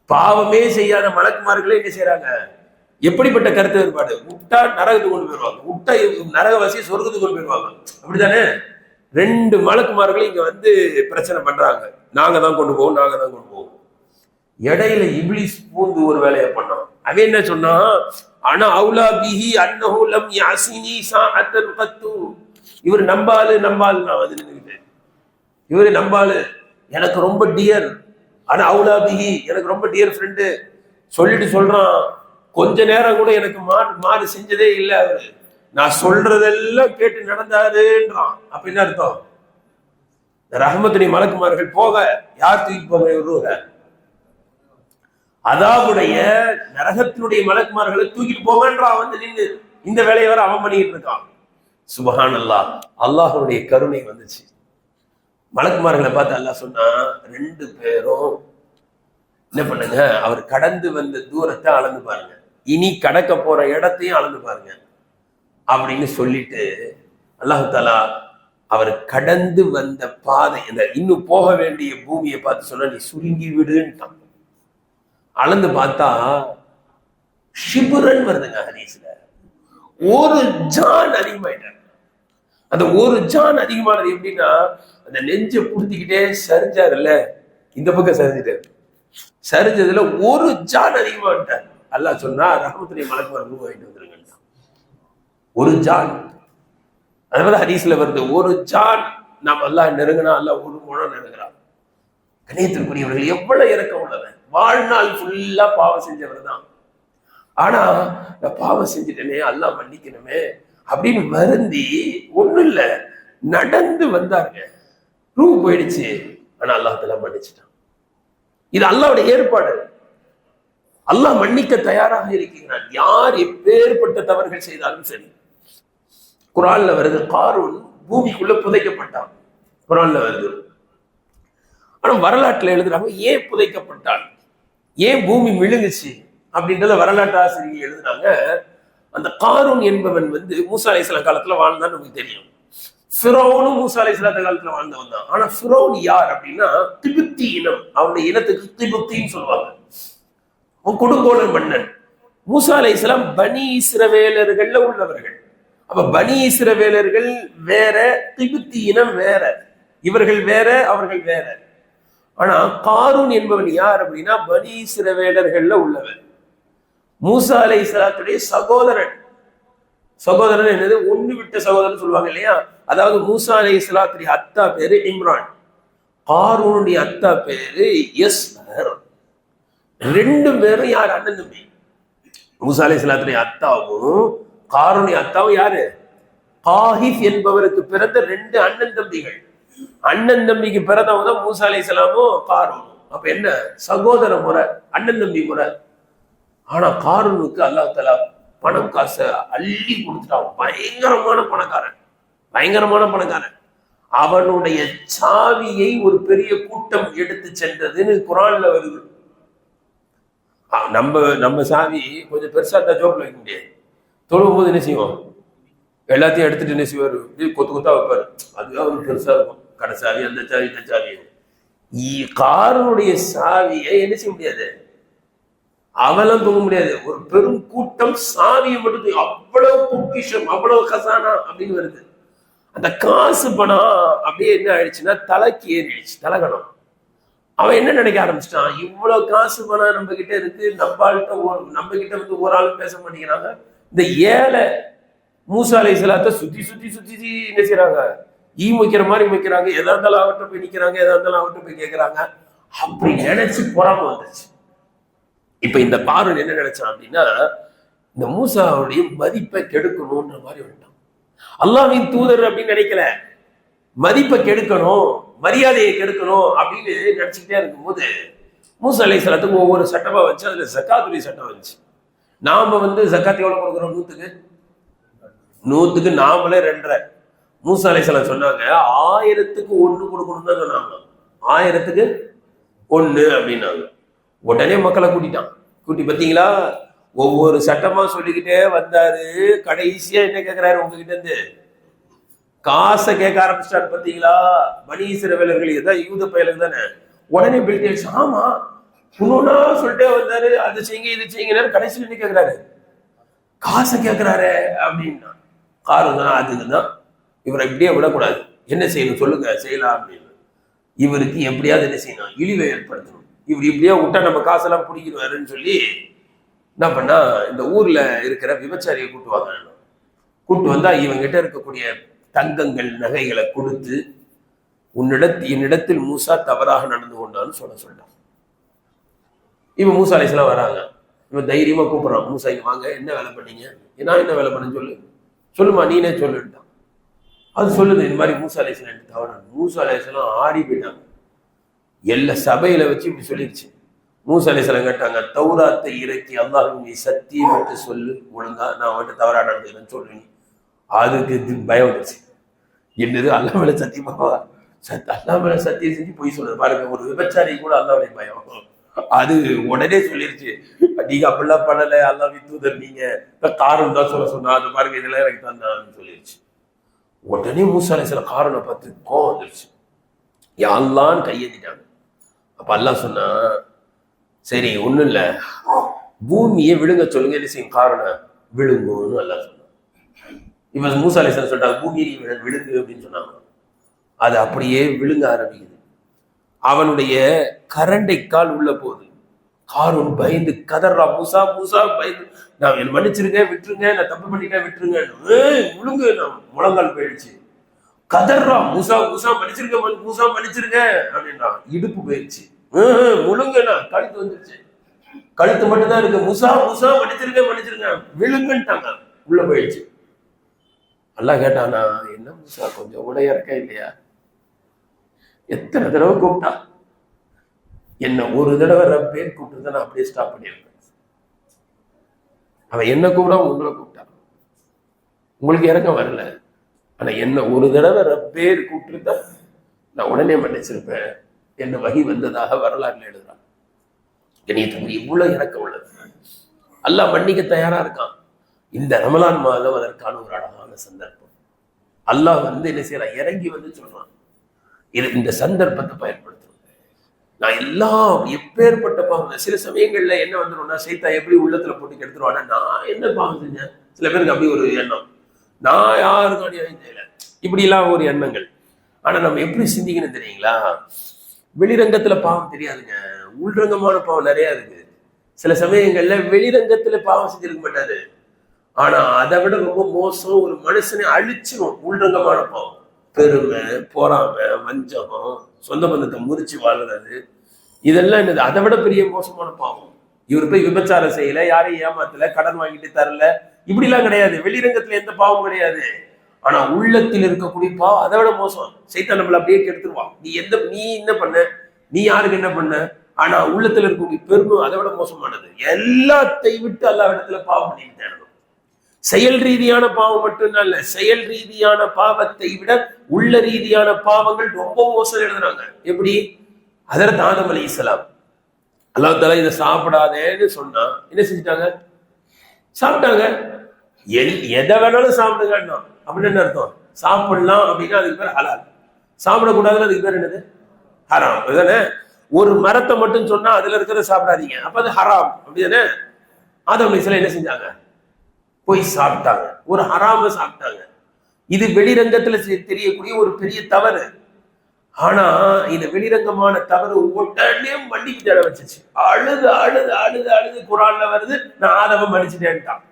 பாவமே செய்யாத மலக்குமார்களே என்ன செய்யறாங்க, எப்படிப்பட்ட கருத்து வேறுபாடு, விட்டா நரகத்துக்கு கொண்டு போயிருவாங்க, விட்டா நரகவாசியை சொர்க்கத்துக்கு கொண்டு போயிருவாங்க. அப்படித்தானே? 2 மலக்குமார்கள் இங்க பிரச்சனை பண்றாங்க, நாங்க தான் கொண்டு போவோம், நாங்க தான் கொண்டு போவோம். இடையில இப்லீஸ் பூந்து ஒரு வேலையை பண்ணான். அவன் என்ன சொன்னா, ஆனா அவுலா பிஹி அன்னஹு லம் யாசினி சாஅத்தன் கத்து. இவர் நம்பாலு நான் நின்னுக்கிட்டேன், இவரு நம்பாலு எனக்கு ரொம்ப டியர், ஆனா அவுலா பிஹி எனக்கு ரொம்ப டியர் ஃப்ரெண்டு சொல்லிட்டு சொல்றான், கொஞ்ச நேரம் கூட எனக்கு மாறு செஞ்சதே இல்லை அவரு, நான் சொல்றதெல்லாம் கேட்டு நடந்தாருன்றான். அப்ப என்ன அர்த்தம், ரஹ்மத்துடைய மலக்குமார்கள் போக யார் தூக்கி போக, இவரு அதாவுடைய நரகத்தினுடைய மலக்குமார்களை தூக்கிட்டு போகன்றான். நின்று இந்த வேலையை வர அவன் பண்ணிட்டு இருக்கான். சுபஹான் அல்லாஹ், அல்லாஹ்வுடைய கருணை வந்துச்சு. மலக்குமார்களை பார்த்து அல்லாஹ் சொன்னா, 2 பேரும் என்ன பண்ணுங்க, அவர் கடந்து வந்த தூரத்தை அளந்து பாருங்க, இனி கடக்க போற இடத்தையும் அளந்து பாருங்க அப்படின்னு சொல்லிட்டு அல்லாஹ் தஆலா அவர் கடந்து வந்த பாதை, இந்த இன்னும் போக வேண்டிய பூமியை பார்த்து சொன்னா, நீ சுருங்கி விடுன்ட்டான். அளந்து பார்த்தா ஷிபுரன் வருதுங்க ஹதீஸ்ல, 1 ஜான் அதிகமாயிட்டார். அந்த 1 ஜான் அதிகமானது எப்படின்னா, அந்த நெஞ்சை புடுத்திக்கிட்டே சரிஞ்சாருல்ல, இந்த பக்கம் சரிஞ்சிட்டாரு, சரிஞ்சதுல 1 ஜான் அதிகமாகிட்டார். அல்லாஹ் சொன்னா, ரஹ்மத்துடைய மலக்குமார் ரூஹ் வந்துருங்க, 1 ஜான். அதே மாதிரி ஹதீஸ்ல வருது, 1 ஜான் நாம் அல்லாஹ் நெருங்கினா அல்லாஹ் 1 முழம் நெருங்குறான். கணியத்திற்குரியவர்கள் எவ்வளவு இறக்கம் உள்ளவன், வாழ்நாள் ஃபுல்லா பாவம் செஞ்சவர் தான். ஆனா நான் பாவம் செஞ்சுட்டேனே, அல்லாஹ் மன்னிக்கணுமே, அப்படின்னு வருந்தி ஒண்ணும் இல்ல நடந்து வந்தாங்க, ரூ போயிடுச்சு. ஆனா அல்லாஹ் மன்னிச்சுட்டான். இது அல்லாஹ்வுடைய ஏற்பாடு. அல்லாஹ் மன்னிக்க தயாராக இருக்கிறான் யார் எப்பேற்பட்ட தவறுகள் செய்தாலும் சரி. குர்ஆன்ல வருது, காரூன் பூமிக்குள்ள புதைக்கப்பட்டான், குர்ஆன்ல வருது. ஆனா வரலாற்றுல எழுதுறாங்க ஏன் புதைக்கப்பட்டான், ஏன் பூமி விழுங்குச்சு அப்படின்றத வரலாற்று ஆசிரியர் எழுதுனாங்க. அந்த காரூன் என்பவன் மூசா அலைஹிஸ்ஸலாம் காலத்துல வாழ்ந்தான்னு நமக்கு தெரியும். ஃபிரௌனும் மூசா அலைஹிஸ்ஸலாம் காலத்துல வாழ்ந்தவன் தான். ஆனா ஃபிரௌன் யார் அப்படின்னா திபுத்தி இனம். அவனுடைய இனத்துக்கு திபுத்தின்னு சொல்லுவாங்க. கொடுங்கோலன் மன்னன். மூசா அலைஹிஸ்ஸலாம் பனி இஸ்ரவேலர்கள்ல உள்ளவர்கள். அப்ப பனி இஸ்ரவேலர்கள் வேற, திபுத்தி இனம் வேற, இவர்கள் வேற அவர்கள் வேற. ஆனா காரூன் என்பவன் யார் அப்படின்னா பனி இஸ்ரவேலர்கள்ல உள்ளவன். மூசா அலைஹிஸ்ஸலாத்துடைய சகோதரன். சகோதரன் என்னது, ஒண்ணு விட்ட சகோதரன் சொல்லுவாங்க இல்லையா. அதாவது மூசா அலைஹிஸ்ஸலாத்துடைய அத்தா பேரு இம்ரான், காரூனுடைய அத்தா பேரு யஸ்ஹர். ரெண்டு பேரும் யார், அண்ணன் தம்பி. மூசா அலைஹிஸ்ஸலாத்துடைய அத்தாவும் காரூனுடைய அத்தாவும் யாரு, காஹிஸ் என்பவருக்கு பிறந்த ரெண்டு அண்ணன் தம்பிகள். அண்ணன் தம்பிக்கு பிறந்தவங்க தான் மூசா அலைஹிஸ்ஸலாமும் காரூனும். அப்ப என்ன, சகோதர முறை, அண்ணன் தம்பி முறை. ஆனா காரூனுக்கு அல்லாஹ் தஆலா பணம் காசை அள்ளி கொடுத்துட்டான். பயங்கரமான பணக்காரன், பயங்கரமான பணக்காரன். அவனுடைய சாவியை ஒரு பெரிய கூட்டம் எடுத்து சென்றதுன்னு குர்ஆன்ல வருது. நம்ம சாவி கொஞ்சம் பெருசா தான் ஜோப்ல வைக்க முடியாது. தொழுவும் போது என்ன செய்வோம், எல்லாத்தையும் எடுத்துட்டு என்ன செய்வாரு, கொத்து கொத்தா வைப்பாரு. அதுதான் அவருக்கு பெருசா இருக்கும். கடை சாவி, அந்த சாவி, இந்த சாவி. காரனுடைய சாவியை என்ன செய்ய முடியாது, அவெல்லாம் தூங்க முடியாது. ஒரு பெரும் கூட்டம் சாவியை மட்டும், அவ்வளவு பொக்கிஷம், அவ்வளவு கசானா அப்படின்னு வருது. அந்த காசு பணம் அப்படியே என்ன ஆயிடுச்சுன்னா தலைக்கு ஏறிடுச்சு, தலகணம். அவன் என்ன நினைக்க ஆரம்பிச்சிட்டான், இவ்வளவு காசு பணம் நம்ம கிட்ட இருக்கு, நம்ம கிட்ட ஒரு ஆள் பேச மாட்டேங்கிறாங்க. இந்த ஏழை மூசா அலைஹிஸ்ஸலாத்தை சுத்தி சுத்தி சுத்தி என்ன செய்யறாங்க, வைக்கிற மாதிரி வைக்கிறாங்க. எதா இருந்தாலும் அவர்கிட்ட போய் நிக்கிறாங்க, எதா இருந்தாலும் அவர்கிட்ட போய் கேட்கிறாங்க. அப்படி நினைச்சு பொறாம வந்துச்சு. இப்ப இந்த காரூன் என்ன நினைச்சான் அப்படின்னா, இந்த மூசாவுடைய மதிப்பை கெடுக்கணும்ன்ற மாதிரி வந்துட்டான். அல்லாஹ்வின் தூதர் அப்படின்னு நினைக்கல, மதிப்பை கெடுக்கணும், மரியாதையை கெடுக்கணும் அப்படின்னு நினைச்சுக்கிட்டே இருக்கும்போது மூசா அலைஹிஸ்ஸலாத்துக்கு ஒவ்வொரு சட்டமா வச்சு அதுல ஜக்காத்துடைய சட்டம் வந்துச்சு. நாம ஜக்காத் எவ்வளவு கொடுக்குறோம், 100க்கு நாமளே 2.5. மூசா அலைஹிஸ்ஸலாம் சொன்னாங்க 1000க்கு 1 கொடுக்கணும் தான் சொன்னாங்க. 1000க்கு 1 அப்படின்னாங்க. உடனே மக்களை கூட்டிட்டான். கூட்டி பார்த்தீங்களா, ஒவ்வொரு சட்டமா சொல்லிக்கிட்டே வந்தாரு. கடைசியா என்ன கேட்கிறாரு, உங்ககிட்ட இருந்து காசை கேட்க ஆரம்பிச்சிட்டாரு. பார்த்தீங்களா, பனி இஸ்ரவேலர்கள் ஏதாவது யூத பயலுக்கு தானே. உடனே பில்டேஷ், ஆமா இன்னொன்னா சொல்லிட்டே வந்தாரு, அது செய்யுங்க இது செய்யுங்க. கடைசியில் என்ன கேட்கிறாரு, காசை கேட்கிறாரு அப்படின்னா. காரூன் அதுக்குதான் இவரை இப்படியே விடக்கூடாது, என்ன செய்யணும் சொல்லுங்க செய்யலாம் அப்படின்னு. இவருக்கு எப்படியாவது என்ன செய்யணும், இழிவை ஏற்படுத்தணும். இவர் இப்படியா விட்டா நம்ம காசெல்லாம் பிடிக்கிறாருன்னு சொல்லி என்ன பண்ணா, இந்த ஊர்ல இருக்கிற விபச்சாரியை கூட்டுவாங்க. கூட்டு வந்தா இவங்கிட்ட இருக்கக்கூடிய தங்கங்கள் நகைகளை கொடுத்து, என்னிடத்தில் மூசா தவறாக நடந்து கொண்டான்னு சொல்றான். இவன் மூசா அலைஹிஸ்ஸலாம் வராங்க. இவன் தைரியமா கூப்பிடுறான், மூசா இங்க வாங்க, என்ன வேலை பண்ணீங்க, நான் என்ன வேலை பண்ணேன்னு சொல்லுமா, நீனே சொல்லுட்டான். அது சொல்லுது, இந்த மாதிரி மூசா அலைஹிஸ்ஸலாம் தவறு. மூசா அலைஹிஸ்ஸலாம் ஆடி போயிட்டாங்க. எல்லா சபையில வச்சு இப்படி சொல்லிடுச்சு. மூசா அலைஹிஸ்ஸலாம் கேட்டாங்க, தௌராத்தை இறக்கி அல்லாஹ் நீ சத்தியம் விட்டு சொல்லு, ஒழுங்கா நான் அவன்கிட்ட தவறா நடந்துக்கிறேன்னு சொல்றீங்க. அதுக்கு பயம் வந்துச்சு. என்னது, அல்லாஹ் மேல சத்தியமாவா, அல்லாஹ் மேல சத்தியம் செஞ்சு போய் சொல்றது பாருங்க. ஒரு விபச்சாரி கூட அல்லாஹ்வுடைய பயம். அது உடனே சொல்லிருச்சு, நீங்க அப்படிலாம் பண்ணல, அல்லாஹ்வின் தூதர் நீங்க, காரூன் தான் சொன்னா, அது பாருங்க இதெல்லாம் எனக்கு தந்தான்னு சொல்லிருச்சு. உடனே மூசா அலைஹிஸ்ஸலாம் காரூனை பார்த்து கோவம் வந்துருச்சு. யாழ்லான்னு கையெழுத்திட்டாங்க. அப்ப அல்லாஹ் சொன்னா, சரி ஒண்ணும் இல்ல, பூமியை விழுங்க சொல்லுங்க, என்ன செய்யும், காரூனை விழுங்குன்னு அல்லாஹ் சொன்னான். இவன் மூசா அலைஹிஸ்ஸலாம் சொல்றாங்க, பூமியை விழுங்கு அப்படின்னு சொன்னாங்க. அது அப்படியே விழுங்க ஆரம்பிக்குது. அவனுடைய கரண்டை கால் உள்ள போகுது. காரூன் பயந்து கதறா, மூசா மூசா பயந்து, நான் என்ன மன்னிச்சிருங்க, விட்டுருங்க, நான் தப்பு பண்ணிட்டேன், விட்டுருங்க. முழுங்கு, நான் முழங்கால் போயிடுச்சு. கதறா, மூசா மூசா மன்னிச்சிருங்க, மூசா மன்னிச்சிருங்க அப்படின்றான். இடுப்பு போயிடுச்சு. முழுங்கண்ணா, கழுத்து வந்துருச்சு. கழுத்து மட்டும்தான் இருக்கு. மூசா மூசா மன்னிச்சிருங்க மன்னிச்சிருங்க, விழுங்கன்ட்டாங்க, உள்ள போயிடுச்சு. அல்லாஹ் கேட்டானா, என்ன மூசா கொஞ்சம் கூட இறக்க இல்லையா? எத்தனை தடவை கூப்பிட்டா? என்ன ஒரு தடவை ரப்பேன்னு கூப்பிட்டு நான் அப்படியே ஸ்டாப் பண்ணியிருக்கேன். அவன் என்ன கூப்பிட உங்களை கூப்பிட்டான், உங்களுக்கு இறக்கம் வரல. ஆனா என்ன ஒரு தடவை ரப்பேர் கூப்பிட்டுருந்தா நான் உடனே மன்னிச்சிருப்பேன். என்ன வகி வந்ததாக வரலாறுல எழுதுறான். கணியத்துக்கு இவ்வளவு இறக்கம் உள்ளது. அல்லாஹ் மன்னிக்க தயாரா இருக்கான். இந்த ரமலான் மாதம் அதற்கான ஒரு அழகான சந்தர்ப்பம். அல்லாஹ் என்ன செய்யறான், இறங்கி சொல்றான், இது இந்த சந்தர்ப்பத்தை பயன்படுத்தணும். நான் எல்லாம் எப்பேற்பட்ட பாவம். சில சமயங்கள்ல என்ன வந்துடும்னா, சைத்தா எப்படி உள்ளத்துல போட்டு கெடுத்துருவானா, நான் என்ன பாவம் செஞ்சேன். சில பேருக்கு அப்படி ஒரு எண்ணம், நான் யாருக்கும் அநியாயம் செய்யல, இப்படி எல்லாம் ஒரு எண்ணங்கள். ஆனா நம்ம எப்படி சிந்திக்கணும் தெரியுங்களா? வெளிரங்கத்துல பாவம் தெரியாதுங்க, உள்ரங்கமான பாவம் நிறைய இருக்கு. சில சமயங்கள்ல வெளிரங்கத்துல பாவம் செஞ்சிருக்க மாட்டாரு, ஆனா அதை விட ரொம்ப மோசம், ஒரு மனுஷனை அழிச்சிடும் உள்ரங்கமான பாவம். பெருமை, பொறாமை, வஞ்சகம், சொந்த பந்தத்தை முறிச்சு வாழ்றது, இதெல்லாம் என்னது, அதை விட பெரிய மோசமான பாவம். இவர் போய் விபச்சாரம் செய்யல, யாரையும் ஏமாத்தல, கடன் வாங்கிட்டு தரல, இப்படி எல்லாம் கிடையாது. வெளிரங்கத்துல எந்த பாவம் கிடையாது. ஆனா உள்ளத்தில் இருக்கக்கூடிய பாவம் அதை விட மோசம். சைத்தான் நம்மள அப்படியே கெடுத்துருவான். நீ என்ன பண்ண, நீ யாருக்கு என்ன பண்ண, ஆனா உள்ளத்துல இருக்கக்கூடிய பெருமை அதை விட மோசமானது. எல்லாத்தையும் விட்டு அல்லாஹ் இடத்துல பாவம் பண்ணிட்டு தேடணும். செயல் ரீதியான பாவம் மட்டும்தான் இல்ல, செயல் ரீதியான பாவத்தை விட உள்ள ரீதியான பாவங்கள் ரொம்ப மோசம் எழுதுறாங்க. எப்படி? ஹஜ்ரத் ஆதம் அலைஹிஸ்ஸலாம் அல்லாஹ் தஆலா இதை சாப்பிடாதேன்னு சொன்னா என்ன செஞ்சிட்டாங்க? சாப்பிட்டாங்க. எதை வேணாலும் சாப்பிடுங்க அப்படின்னு என்ன அர்த்தம்? சாப்பிடலாம் அப்படின்னா அதுக்கு பேர் ஹலால், சாப்பிடக்கூடாதுன்னு அதுக்கு பேர் என்னது? ஹராம். அதுதானே? ஒரு மரத்தை மட்டும் சொன்னா அதுல இருக்கிறத சாப்பிடாதீங்க, அப்ப அது ஹராம் அப்படிதானே? ஆதம் அலைஹிஸ்ஸலாம் என்ன செஞ்சாங்க? போய் சாப்பிட்டாங்க, ஒரு ஹராம சாப்பிட்டாங்க. இது வெளிரங்கத்துல தெரியக்கூடிய ஒரு பெரிய தவறு. ஆனா இந்த வெளிரங்கமான தவறு உடனே மன்னிப்பு தேட வச்சிச்சு. அழுது அழுது அழுது அழுது குரான்ல வருது, நான் ஆதம மன்னிச்சுட்டேன்ட்டான்.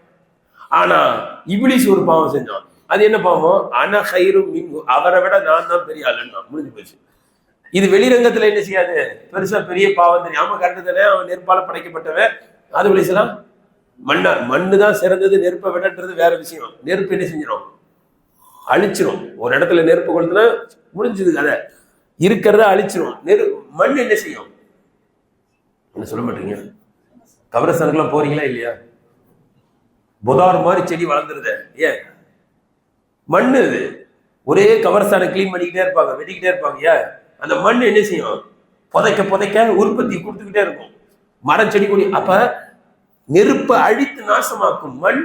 ஆனா இப்லீஸ் ஒரு பாவம் செஞ்சான். அது என்ன பாவம்? அன கைரும் மின்ஹு, அவரை விட நான் தான் பெரிய ஆளுன்னா முடிஞ்சு போச்சு. இது வெளிரங்கத்துல என்ன செய்யாது, பெருசா பெரிய பாவம் தெரியாம கரெக்டு தானே, அவன் நெருப்பால படைக்கப்பட்டவன். ஆதம் அலைஹிஸ்ஸலாம் மண்ணு தான் சிறந்தது, நெருப்பை விடன்றது வேற விஷயம். நெருப்பு என்ன செஞ்சிடும்? அழிச்சிரும். ஒரு இடத்துல நெருப்பு கொளுத்துனா முடிஞ்சது கதை, இருக்கிறத அழிச்சிரும். மண் என்ன செய்யும்? என்ன சொல்ல மாட்டீங்க? கபரஸ்தானுக்குலாம் போறீங்களா இல்லையா? புதார் மாதிரி செடி வளர்ந்துருத, ஏன்? மண்ணு இது. ஒரே கபரஸ்தானை கிளீன் பண்ணிக்கிட்டே இருப்பாங்க, வெட்டிக்கிட்டே இருப்பாங்க. ஏன்? அந்த மண் என்ன செய்யும்? புதைக்க புதைக்க உற்பத்தி கொடுத்துக்கிட்டே இருக்கும், மரம் செடி கொடி. அப்ப நெருப்பை அழித்து நாசமாக்கும் மண்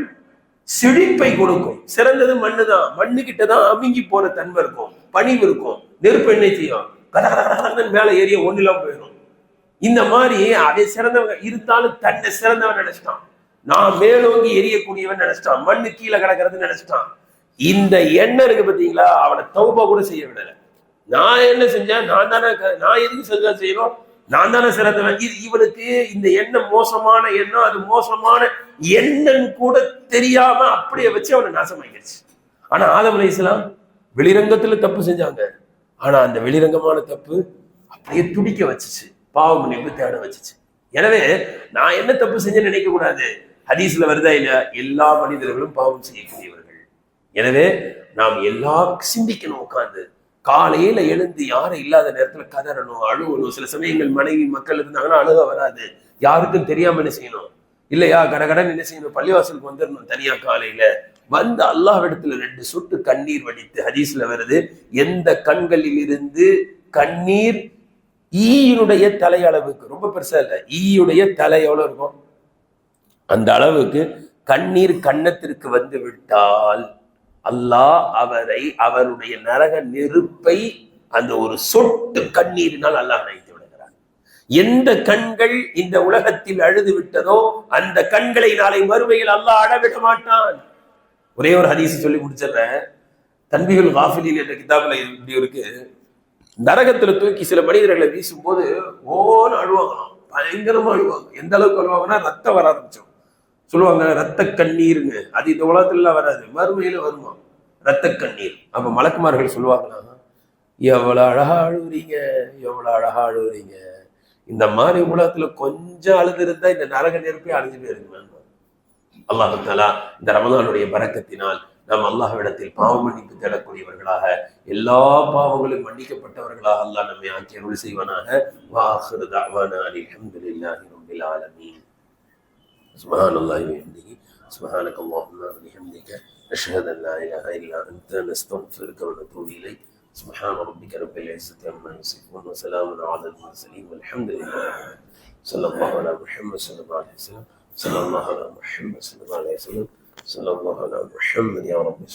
செழிப்பை கொடுக்கும். சிறந்தது மண்ணு தான். மண்ணு கிட்டதான் அமுங்கி போற தன்மை இருக்கும், பணிவு இருக்கும். நெருப்பு என்ன செய்யும்? கதகதகதன்னு மேல ஏறிய ஒண்ணுலாம் போயிடும். இந்த மாதிரி அதை சிறந்தவங்க இருந்தாலும் தன்னை சிறந்தவன் நினைச்சிட்டான், நான் மேலோங்கி எரியக்கூடியவன் நினைச்சிட்டான், மண்ணு கீழே கிடக்கிறது நினைச்சிட்டான். இந்த எண்ணம் இருக்கு பார்த்தீங்களா, அவனை தௌபா கூட செய்ய விடல. நான் என்ன செஞ்சேன், நான் எதுக்கு செஞ்சா செய்யணும், நான் தானே சிறந்தவன். இவனுக்கு இந்த எண்ணம் மோசமான எண்ணம், அது மோசமான எண்ணம் கூட தெரியாம அப்படியே வச்சு அவனை நாசமாக்கிடுச்சு. ஆனா ஆதம் அலைஹிஸ்ஸலாம் வெளிரங்கத்துல தப்பு செஞ்சாங்க, ஆனா அந்த வெளிரங்கமான தப்பு அப்படியே துடிக்க வச்சுச்சு, பாவம் மன்னிப்பு தேட வச்சுச்சு. எனவே நான் என்ன தப்பு செஞ்சேன்னு நினைக்க கூடாது. ஹதீஸ்ல வருதா இல்லையா, எல்லா மனிதர்களும் பாவம் செய்யக்கூடியவர்கள். எனவே நாம் எல்லாம் சிந்திக்கணும். உட்கார்ந்து காலையில எழுந்து யாரும் இல்லாத நேரத்துல கதறணும், அழுவணும். சில சமயங்கள் மனைவி மக்கள் இருந்தாங்கன்னா அழுக வராது, யாருக்கும் தெரியாம என்ன செய்யணும் இல்லையா, கடகடன் என்ன செய்யணும், பள்ளிவாசலுக்கு வந்துடணும். தனியா காலையில வந்து அல்லாஹ்விடத்துல 2 சொட்டு கண்ணீர் வடித்து, ஹதீஸ்ல வருது, எந்த கண்களில் இருந்து கண்ணீர் ஈயினுடைய தலை அளவுக்கு, ரொம்ப பெருசா இல்ல, ஈயுடைய தலை எவ்வளவு இருக்கும் அந்த அளவுக்கு கண்ணீர் கன்னத்திற்கு வந்து விட்டால் அல்லாஹ் அவரை, அவருடைய நரக நெருப்பை அந்த ஒரு சொட்டு கண்ணீரினால் அல்லாஹ் அணைத்து விடுகிறார். எந்த கண்கள் இந்த உலகத்தில் அழுது விட்டதோ அந்த கண்களை நாளை மறுமையில் அல்லாஹ் அழவிட மாட்டான். ஒரே ஒரு ஹதீஸ் சொல்லி முடிச்சிடுறேன். தன்பிகுல் காஃபிலின் என்ற கிதாபுல இப்படி இருக்கு, நரகத்துல தூக்கி சில மனிதர்களை வீசும்போது ஓன்னு அழுவாங்களாம், பயங்கரமா அழுவாங்க. எந்த அளவுக்கு அழுவாங்கன்னா ரத்தம் வர ஆரம்பிச்சோம். சொல்லுவாங்க ரத்த கண்ணீருங்க, அது இந்த உலகத்துல வராது, மறுமையில வருமா ரத்த கண்ணீர். அப்ப மலக்குமார்கள் சொல்லுவாங்களா, எவ்வளவு அழகா அழுவுறீங்க, எவ்வளவு அழகா அழுவுறீங்க, இந்த மாதிரி உலகத்துல கொஞ்சம் அழுது இருந்தா இந்த நரக நெருப்பே அழிஞ்சு போயிருக்குமே. அல்லாஹ் தஆலா இந்த ரமலானுடைய பரக்கத்தினால் நாம் அல்லாஹ்விடத்தில் பாவ மன்னிப்பு தேடக்கூடியவர்களாக, எல்லா பாவங்களும் மன்னிக்கப்பட்டவர்களாக அல்லாஹ் நம்மை ஆக்கி அருள் செய்வானாக. வாஹிரு தஅவானா அல்ஹம்துலில்லாஹி ரப்பில் ஆலமீன். சுப்ஹானல்லாஹி வ பிஹம்திஹி சுப்ஹானக அல்லாஹும்ம வ பிஹம்திக அஷ்ஹது அன் லா இலாஹா இல்லா அன்த நஸ்தக்ஃபிருக வ நத்தூபு இலைக். சுப்ஹான ரப்பிக ரப்பில் இஸ்ஸத்தி அம்மா யசிஃபூன் வ ஸலாமுன் அலல் முர்ஸலீன் வல்ஹம்துலில்லாஹி ஸல்லல்லாஹு அலா முஹம்மது ஸல்லல்லாஹு அலைஹி வஸல்லம். ஸல்லல்லாஹு அலா முஹம்மது ஸல்லல்லாஹு அலைஹி வஸல்லம். ஸல்லல்லாஹு அலா முஹம்மது யா ரப்பி.